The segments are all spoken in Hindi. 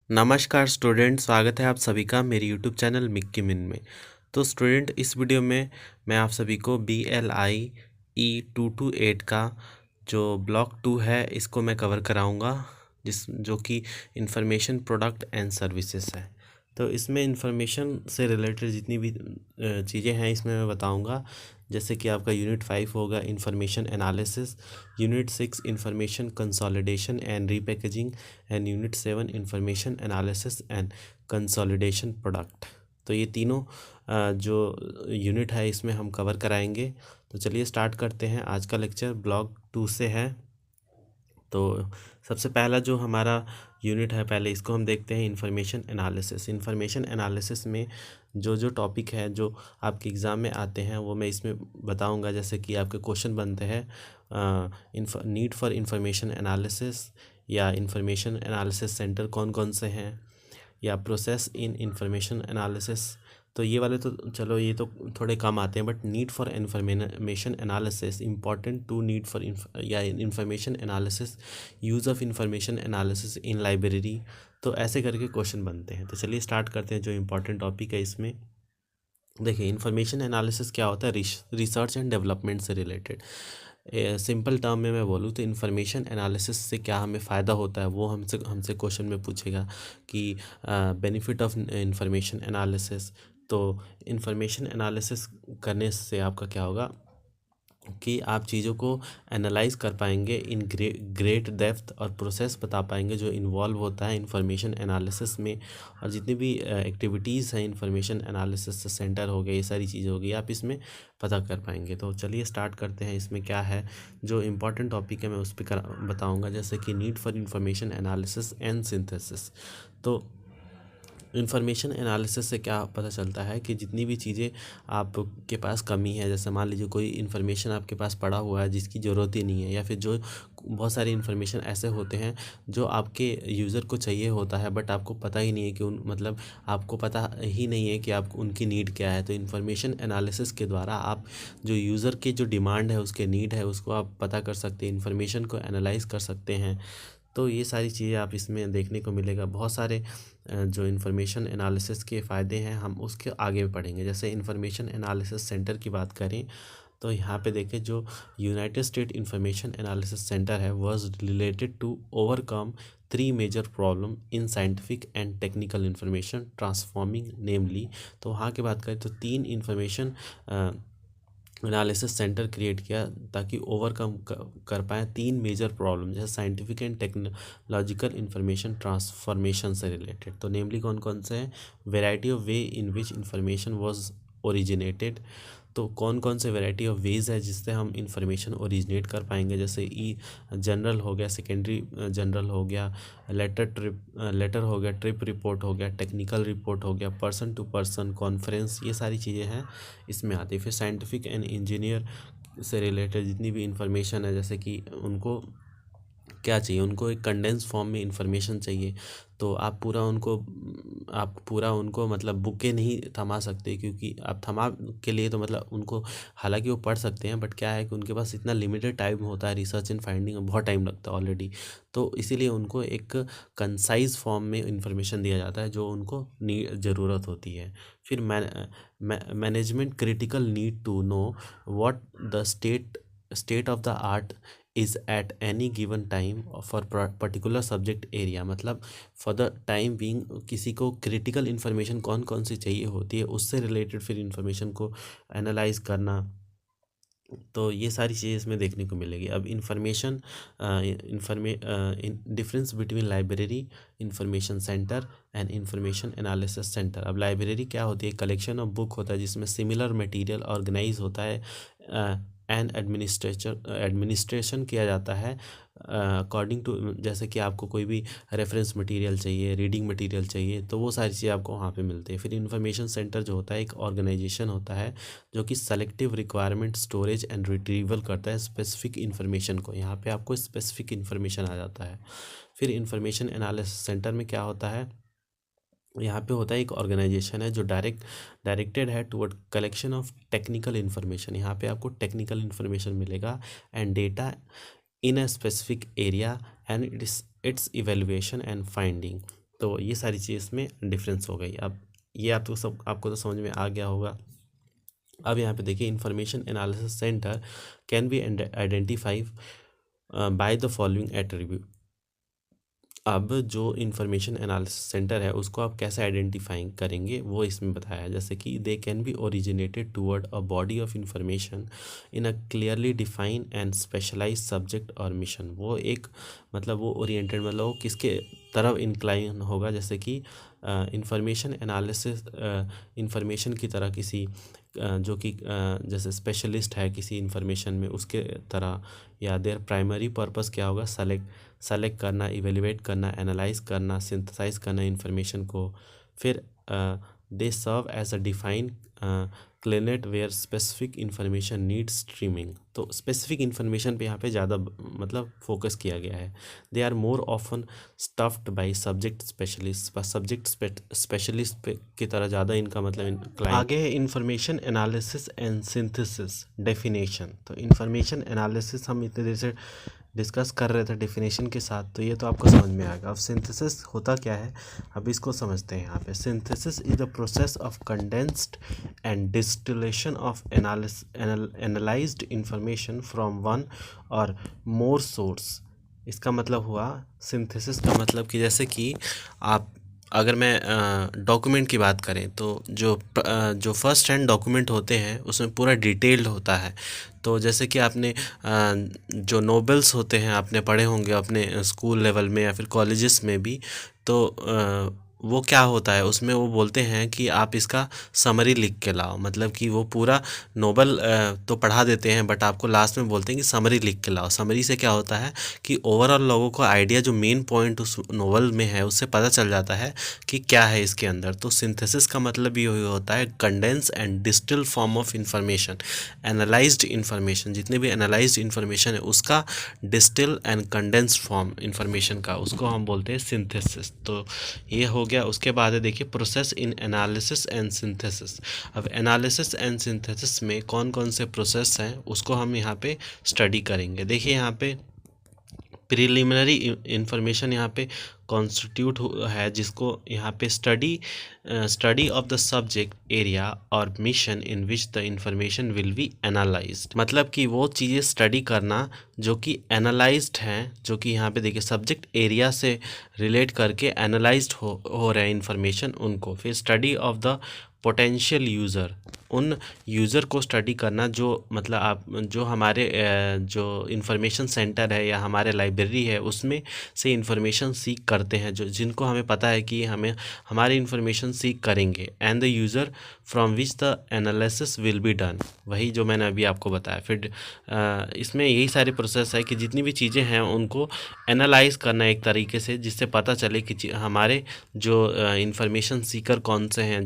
नमस्कार स्टूडेंट, स्वागत है आप सभी का मेरे यूट्यूब चैनल मिक्की मिन में। तो स्टूडेंट, इस वीडियो में मैं आप सभी को BLIE 228 का जो ब्लॉक 2 है इसको मैं कवर कराऊंगा, जो कि इंफॉर्मेशन प्रोडक्ट एंड सर्विसेज है। तो इसमें इंफॉर्मेशन से रिलेटेड जितनी भी चीज़ें हैं इसमें मैं बताऊंगा। जैसे कि आपका यूनिट 5 होगा information analysis, unit 6 information consolidation and repackaging, and unit 7 information analysis and consolidation product. तो ये तीनों जो यूनिट है इसमें हम कवर कराएंगे। तो चलिए स्टार्ट करते हैं। आज का लेक्चर ब्लॉक 2 से है। तो सबसे पहला जो हमारा यूनिट है, पहले इसको हम देखते हैं, इंफॉर्मेशन एनालिसिस। इंफॉर्मेशन एनालिसिस में जो जो टॉपिक है जो आपके एग्ज़ाम में आते हैं वो मैं इसमें बताऊंगा। जैसे कि आपके क्वेश्चन बनते हैं नीड फॉर इंफॉर्मेशन एनालिसिस, या इंफॉर्मेशन एनालिसिस सेंटर कौन कौन से हैं, या प्रोसेस इन इंफॉर्मेशन एनालिसिस। तो ये वाले तो चलो ये तो थोड़े कम आते हैं, but need for information analysis important to need for या information analysis, use of information analysis in library. तो ऐसे करके क्वेश्चन बनते हैं। तो चलिए स्टार्ट करते हैं जो इंपॉर्टेंट टॉपिक है इसमें। देखिए, इंफॉर्मेशन एनालिसिस क्या होता है? रिसर्च एंड डेवलपमेंट से रिलेटेड। सिंपल टर्म में मैं बोलूँ तो इंफॉर्मेशन एनालिसिस से क्या हमें फ़ायदा होता है वो हमसे हमसे क्वेश्चन में पूछेगा कि बेनिफिट ऑफ इंफॉर्मेशन एनालिसिस। तो इंफॉर्मेशन एनालिसिस करने से आपका क्या होगा कि आप चीज़ों को एनालाइज कर पाएंगे इन ग्रेट डेप्थ, और प्रोसेस बता पाएंगे जो इन्वॉल्व होता है इंफॉर्मेशन एनालिसिस में। और जितनी भी एक्टिविटीज़ हैं इंफॉर्मेशन एनालिसिस से सेंटर हो गए, ये सारी चीज़ें हो गई, आप इसमें पता कर पाएंगे। तो चलिए स्टार्ट करते हैं। इसमें क्या है, जो इम्पोर्टेंट टॉपिक है मैं उस पर बताऊँगा। जैसे कि need for information analysis and synthesis. तो इंफॉर्मेशन एनालिसिस से क्या पता चलता है कि जितनी भी चीज़ें आपके पास कमी है, जैसे मान लीजिए कोई इन्फॉर्मेशन आपके पास पड़ा हुआ है जिसकी ज़रूरत ही नहीं है, या फिर जो बहुत सारे इन्फॉर्मेशन ऐसे होते हैं जो आपके यूज़र को चाहिए होता है बट आपको पता ही नहीं है कि मतलब आपको पता ही नहीं है कि आप उनकी नीड क्या है। तो इन्फॉर्मेशन एनालिसिस के द्वारा आप जो यूज़र की जो डिमांड है, उसके नीड है, उसको आप पता कर सकते हैं, इन्फॉर्मेशन को एनालाइज कर सकते हैं। तो ये सारी चीज़ें आप इसमें देखने को मिलेगा। बहुत सारे जो इन्फॉर्मेशन एनालिसिस के फ़ायदे हैं हम उसके आगे पढ़ेंगे। जैसे इन्फॉर्मेशन एनालिसिस सेंटर की बात करें तो यहाँ पे देखें, जो united state information analysis centre है was related to overcome 3 major problem in scientific and technical information transforming namely. तो वहाँ की बात करें तो 3 इन्फॉर्मेशन एनालिसिस सेंटर क्रिएट किया ताकि ओवरकम कर पाएँ 3 मेजर प्रॉब्लम, जैसे scientific and technological information transformation से रिलेटेड। तो नेमली कौन कौन से हैं? Variety of way in which information was originated. तो कौन कौन से वेराइटी ऑफ वेज है जिससे हम इंफॉर्मेशन ओरिजिनेट कर पाएंगे। जैसे जनरल हो गया, सेकेंडरी जनरल हो गया, लेटर हो गया, ट्रिप रिपोर्ट हो गया, टेक्निकल रिपोर्ट हो गया, पर्सन टू पर्सन कॉन्फ्रेंस, ये सारी चीज़ें हैं इसमें आती है। फिर साइंटिफिक एंड इंजीनियर से रिलेटेड जितनी भी इंफॉर्मेशन है, जैसे कि उनको क्या चाहिए, उनको एक कंडेंस फॉर्म में इंफॉर्मेशन चाहिए। तो आप पूरा उनको मतलब बुके नहीं थमा सकते, क्योंकि आप थमा के लिए तो मतलब उनको, हालांकि वो पढ़ सकते हैं, बट क्या है कि उनके पास इतना लिमिटेड टाइम होता है, रिसर्च एंड फाइंडिंग में बहुत टाइम लगता है ऑलरेडी। तो इसीलिए उनको एक कंसाइज फॉर्म में इंफॉर्मेशन दिया जाता है जो उनको ज़रूरत होती है। फिर management critical need to know what the state of the art is at any given time for particular subject area. मतलब फॉर द टाइम बीइंग किसी को क्रिटिकल इन्फॉर्मेशन कौन कौन सी चाहिए होती है, उससे रिलेटेड फिर इन्फॉर्मेशन को एनालाइज करना। तो ये सारी चीज़ें इसमें देखने को मिलेगी। अब information difference between library information centre and information analysis centre. अब लाइब्रेरी क्या होती है? कलेक्शन ऑफ बुक होता है जिसमें सिमिलर मटेरियल ऑर्गेनाइज होता है एंड एडमिनिस्ट्रेशन किया जाता है अकॉर्डिंग टू, जैसे कि आपको कोई भी रेफरेंस मटेरियल चाहिए, रीडिंग मटेरियल चाहिए, तो वो सारी चीज़ें आपको वहाँ पे मिलती है। फिर इंफॉर्मेशन सेंटर जो होता है एक ऑर्गेनाइजेशन होता है जो कि selective requirement storage and retrieval करता है स्पेसिफिक इन्फॉर्मेशन को। यहाँ पे आपको स्पेसिफिक इन्फॉर्मेशन आ जाता है। फिर इंफॉर्मेशन एनालिसिस सेंटर में क्या होता है? यहाँ पे होता है एक ऑर्गेनाइजेशन है जो डायरेक्टेड है toward collection of technical information. यहाँ पे आपको टेक्निकल इन्फॉर्मेशन मिलेगा and data in a specific area and it's evaluation and finding. तो ये सारी चीज़ इसमें डिफरेंस हो गई। अब ये आपको तो समझ में आ गया होगा। अब यहाँ पे देखिए, information analysis centre can be identify by the following attribute. अब जो इंफॉर्मेशन एनालिसिस सेंटर है उसको आप कैसे आइडेंटिफाइंग करेंगे वो इसमें बताया है। जैसे कि they can be originated toward a body of information in a clearly define and specialise subject और मिशन। वो एक मतलब वो ओरिएंटेड मतलब वो किसके तरफ इंक्लाइन होगा, जैसे कि इंफॉर्मेशन एनालिसिस इंफॉर्मेशन की तरह किसी जो कि जैसे स्पेशलिस्ट है किसी इंफॉर्मेशन में उसके तरह, या देयर प्राइमरी पर्पस क्या होगा, सेलेक्ट करना, इवेल्युएट करना, एनालाइज करना, सिंथेसाइज करना इंफॉर्मेशन को। फिर they serve as a define clientele where specific information need streaming. तो स्पेसिफिक इंफॉर्मेशन पे यहाँ पे ज़्यादा मतलब फोकस किया गया है। They are more often staffed by subject specialist, specialist की तरह ज़्यादा इनका मतलब आगे है information analysis and synthesis definition. तो इंफॉर्मेशन एनालिसिस हम इतने देर से डिस्कस कर रहे थे डेफिनेशन के साथ, तो ये तो आपको समझ में आएगा। अब सिंथेसिस होता क्या है, अब इसको समझते हैं। यहाँ पे synthesis is the process of condensed and distillation of analysed information from one और मोर सोर्स। इसका मतलब हुआ सिंथेसिस का मतलब कि जैसे कि आप अगर मैं डॉक्यूमेंट की बात करें तो जो फर्स्ट हैंड डॉक्यूमेंट होते हैं उसमें पूरा डिटेल्ड होता है। तो जैसे कि आपने जो नोवेल्स होते हैं आपने पढ़े होंगे अपने स्कूल लेवल में या फिर कॉलेजेस में भी, तो वो क्या होता है उसमें वो बोलते हैं कि आप इसका समरी लिख के लाओ। मतलब कि वो पूरा नोवेल तो पढ़ा देते हैं बट आपको लास्ट में बोलते हैं कि समरी लिख के लाओ। समरी से क्या होता है कि ओवरऑल लोगों को आइडिया जो मेन पॉइंट उस नोवेल में है उससे पता चल जाता है कि क्या है इसके अंदर। तो सिंथेसिस का मतलब ये होता है condense and distil form of information, analysed information, जितने भी एनालाइज्ड इंफॉर्मेशन है उसका distil and condensed form information का, उसको हम बोलते हैं सिंथेसिस। तो ये हो गया। उसके बाद है देखिए process in analysis and synthesis. अब एनालिसिस एंड सिंथेसिस में कौन कौन से प्रोसेस हैं उसको हम यहाँ पे स्टडी करेंगे। देखिए यहाँ पे प्रिलिमिनरी इंफॉर्मेशन यहाँ पे कॉन्स्टिट्यूट है, जिसको यहाँ पे study of the subject area और mission in which the information will be analysed. मतलब कि वो चीज़ें स्टडी करना जो कि एनालाइज्ड हैं, जो कि यहाँ पे देखिए सब्जेक्ट एरिया से रिलेट करके एनालाइज्ड हो रहे हैं इंफॉर्मेशन उनको। फिर study of the potential user, उन यूज़र को स्टडी करना जो मतलब आप जो हमारे जो इंफॉर्मेशन सेंटर है या हमारे लाइब्रेरी है उसमें से इंफॉर्मेशन सीख करते हैं, जो जिनको हमें पता है कि हमें हमारे इंफॉर्मेशन सीख करेंगे। And the user from which the analysis will be done, वही जो मैंने अभी आपको बताया। फिर इसमें यही सारे प्रोसेस है कि जितनी भी चीज़ें हैं उनको एनालाइज करना एक तरीके से, जिससे पता चले कि हमारे जो इंफॉर्मेशन सीकर कौन से हैं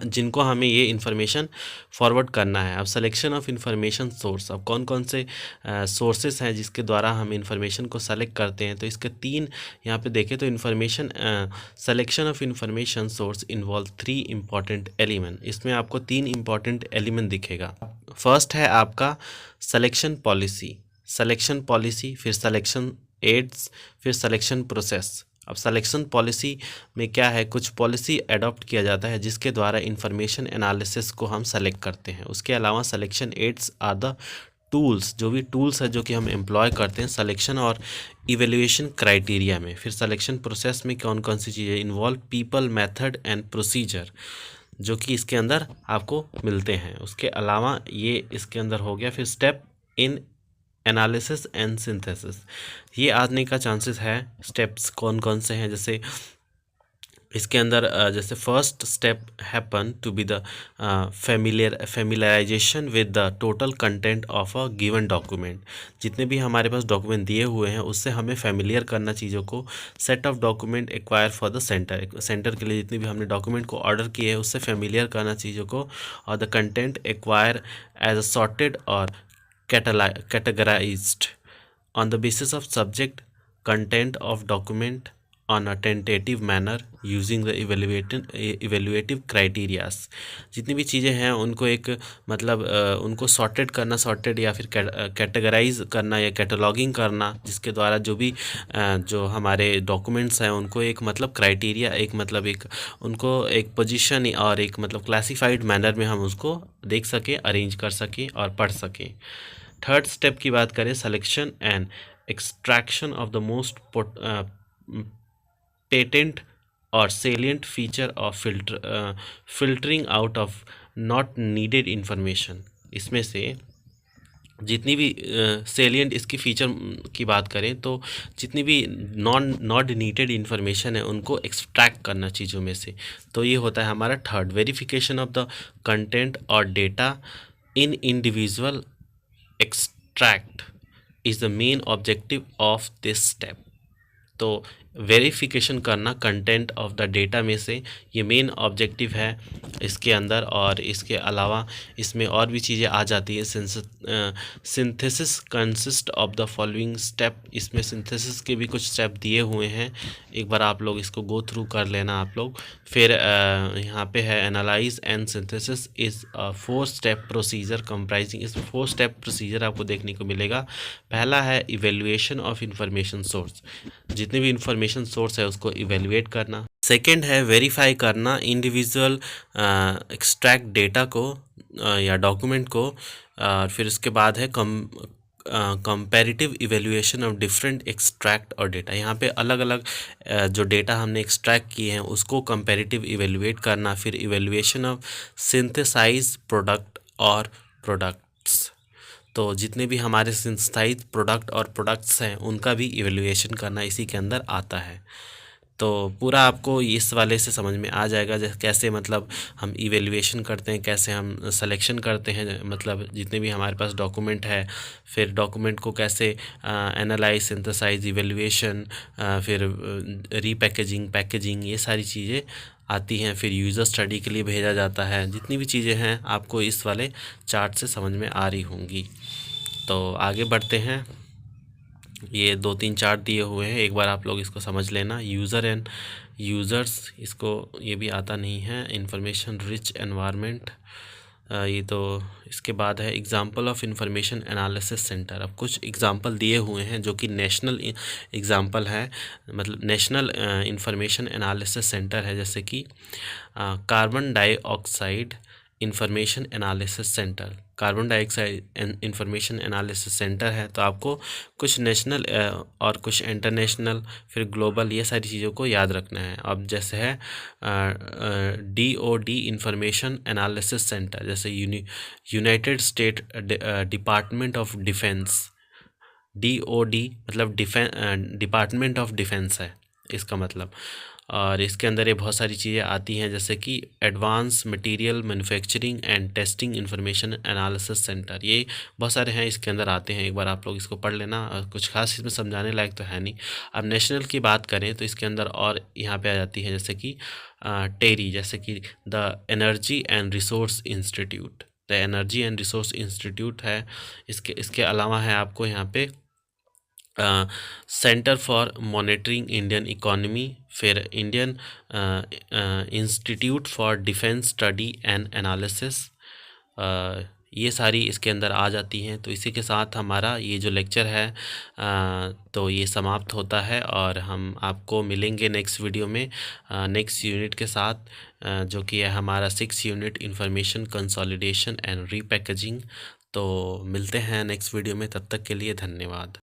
जिनको हमें ये इन्फॉर्मेशन फॉरवर्ड करना है। अब सिलेक्शन ऑफ इंफॉर्मेशन सोर्स, अब कौन कौन से सोर्सेस हैं जिसके द्वारा हम इंफॉर्मेशन को सेलेक्ट करते हैं। तो इसके तीन यहाँ पे देखें तो information selection of information source involve 3 important element. इसमें आपको 3 इम्पॉर्टेंट एलिमेंट दिखेगा। फर्स्ट है आपका सिलेक्शन पॉलिसी, फिर सिलेक्शन एड्स, फिर सिलेक्शन प्रोसेस। अब सिलेक्शन पॉलिसी में क्या है, कुछ पॉलिसी अडॉप्ट किया जाता है जिसके द्वारा इंफॉर्मेशन एनालिसिस को हम सेलेक्ट करते हैं। उसके अलावा selection aids are the tools, जो भी टूल्स है जो कि हम एम्प्लॉय करते हैं सिलेक्शन और इवेल्युएशन क्राइटेरिया में। फिर सिलेक्शन प्रोसेस में कौन कौन सी चीज़ें involve, people, method and procedure, जो कि इसके अंदर आपको मिलते हैं। उसके अलावा ये इसके अंदर हो गया। फिर step in analysis and synthesis, ये आने का चांसेस है। स्टेप्स कौन कौन से हैं, जैसे इसके अंदर जैसे first step happen to be the familiarisation with the total content of a given document. जितने भी हमारे पास डॉक्यूमेंट दिए हुए हैं उससे हमें फेमिलियर करना चीज़ों को। Set of document acquire for the centre के लिए जितने भी हमने डॉक्यूमेंट को ऑर्डर किए हैं उससे फेमिलियर करना चीज़ों को। और the content acquire as a sorted और categorized on the basis of subject content of document on a tentative manner using the evaluative criterias. जितनी भी चीज़ें हैं उनको एक मतलब उनको सॉर्टेड करना, सॉर्टेड या फिर कैटेगराइज करना या कैटलॉगिंग करना, जिसके द्वारा जो भी जो हमारे डॉक्यूमेंट्स हैं उनको एक मतलब क्राइटेरिया, एक मतलब एक उनको एक पोजीशन और एक मतलब क्लासिफाइड मैनर में हम उसको देख सकें, अरेंज कर सकें और पढ़ सकें। थर्ड स्टेप की बात करें, selection and extraction of the most patent और salient feature of filtering out of not needed information. इसमें से जितनी भी सेलिएंट इसकी फीचर की बात करें तो जितनी भी नॉट नीडेड इन्फॉर्मेशन है उनको एक्सट्रैक्ट करना चीज़ों में से। तो ये होता है हमारा third, verification of the content और data in individual extract is the main objective of this step. तो वेरिफिकेशन करना कंटेंट ऑफ द डेटा में से ये मेन ऑब्जेक्टिव है इसके अंदर। और इसके अलावा इसमें और भी चीज़ें आ जाती है। Synthesis consist of the following step. इसमें सिंथेसिस के भी कुछ स्टेप दिए हुए हैं, एक बार आप लोग इसको गो थ्रू कर लेना आप लोग। फिर यहाँ पे है analyse and synthesis is 4 step procedure comprising. इस 4 स्टेप प्रोसीजर आपको देखने को मिलेगा। पहला है इवेल्युएशन ऑफ इंफॉर्मेशन सोर्स, जितने भी इंफॉर्मेशन सोर्स है उसको इवेल्युएट करना। सेकंड है वेरीफाई करना इंडिविजुअल एक्सट्रैक्ट डेटा को या डॉक्यूमेंट को। फिर उसके बाद है comparative evaluation of different extract और डेटा। यहाँ पे अलग अलग जो डेटा हमने एक्सट्रैक्ट किए हैं उसको कंपैरेटिव इवेल्युएट करना। फिर इवेल्युएशन ऑफ सिंथेसाइज प्रोडक्ट और प्रोडक्ट्स। तो जितने भी हमारे सिंथेसाइज प्रोडक्ट और प्रोडक्ट्स हैं उनका भी इवेल्युएशन करना इसी के अंदर आता है। तो पूरा आपको इस वाले से समझ में आ जाएगा जैसे कैसे मतलब हम इवेल्युएशन करते हैं, कैसे हम सिलेक्शन करते हैं, मतलब जितने भी हमारे पास डॉक्यूमेंट है, फिर डॉक्यूमेंट को कैसे एनालाइज, सिंथेसाइज, इवेल्युएशन, फिर रीपैकेजिंग, पैकेजिंग, ये सारी चीज़ें आती हैं। फिर यूज़र स्टडी के लिए भेजा जाता है। जितनी भी चीज़ें हैं आपको इस वाले चार्ट से समझ में आ रही होंगी। तो आगे बढ़ते हैं। ये 2-3 चार्ट दिए हुए हैं, एक बार आप लोग इसको समझ लेना। यूज़र एंड यूज़र्स, इसको ये भी आता नहीं है। इंफॉर्मेशन रिच एनवायरनमेंट, ये तो इसके बाद है example of information analysis centre. अब कुछ एग्जांपल दिए हुए हैं जो कि नेशनल एग्जांपल है, मतलब नेशनल इंफॉर्मेशन एनालिसिस सेंटर है। जैसे कि carbon dioxide information analysis centre, carbon dioxide information analysis centre है। तो आपको कुछ नेशनल और कुछ इंटरनेशनल, फिर ग्लोबल, ये सारी चीज़ों को याद रखना है। अब जैसे है DOD इंफॉर्मेशन एनालिसिस सेंटर, जैसे United state department of defence. DOD मतलब डिपार्टमेंट ऑफ डिफेंस है इसका मतलब। और इसके अंदर ये बहुत सारी चीज़ें आती हैं जैसे कि advance material manufacturing and testing information analysis centre, ये बहुत सारे हैं इसके अंदर आते हैं। एक बार आप लोग इसको पढ़ लेना, कुछ खास इसमें समझाने लायक तो है नहीं। अब नेशनल की बात करें तो इसके अंदर और यहाँ पे आ जाती है जैसे कि टेरी, जैसे कि the energy and resource institute, the energy and resource institute है। इसके अलावा है आपको यहाँ पे centre for monitoring Indian economy, फिर Indian institute for defence study and analysis, ये सारी इसके अंदर आ जाती हैं। तो इसी के साथ हमारा ये जो लेक्चर है तो ये समाप्त होता है और हम आपको मिलेंगे नेक्स्ट वीडियो में नेक्स्ट यूनिट के साथ, जो कि है हमारा 6 unit information consolidation and repackaging. तो मिलते हैं नेक्स्ट वीडियो में, तब तक के लिए धन्यवाद।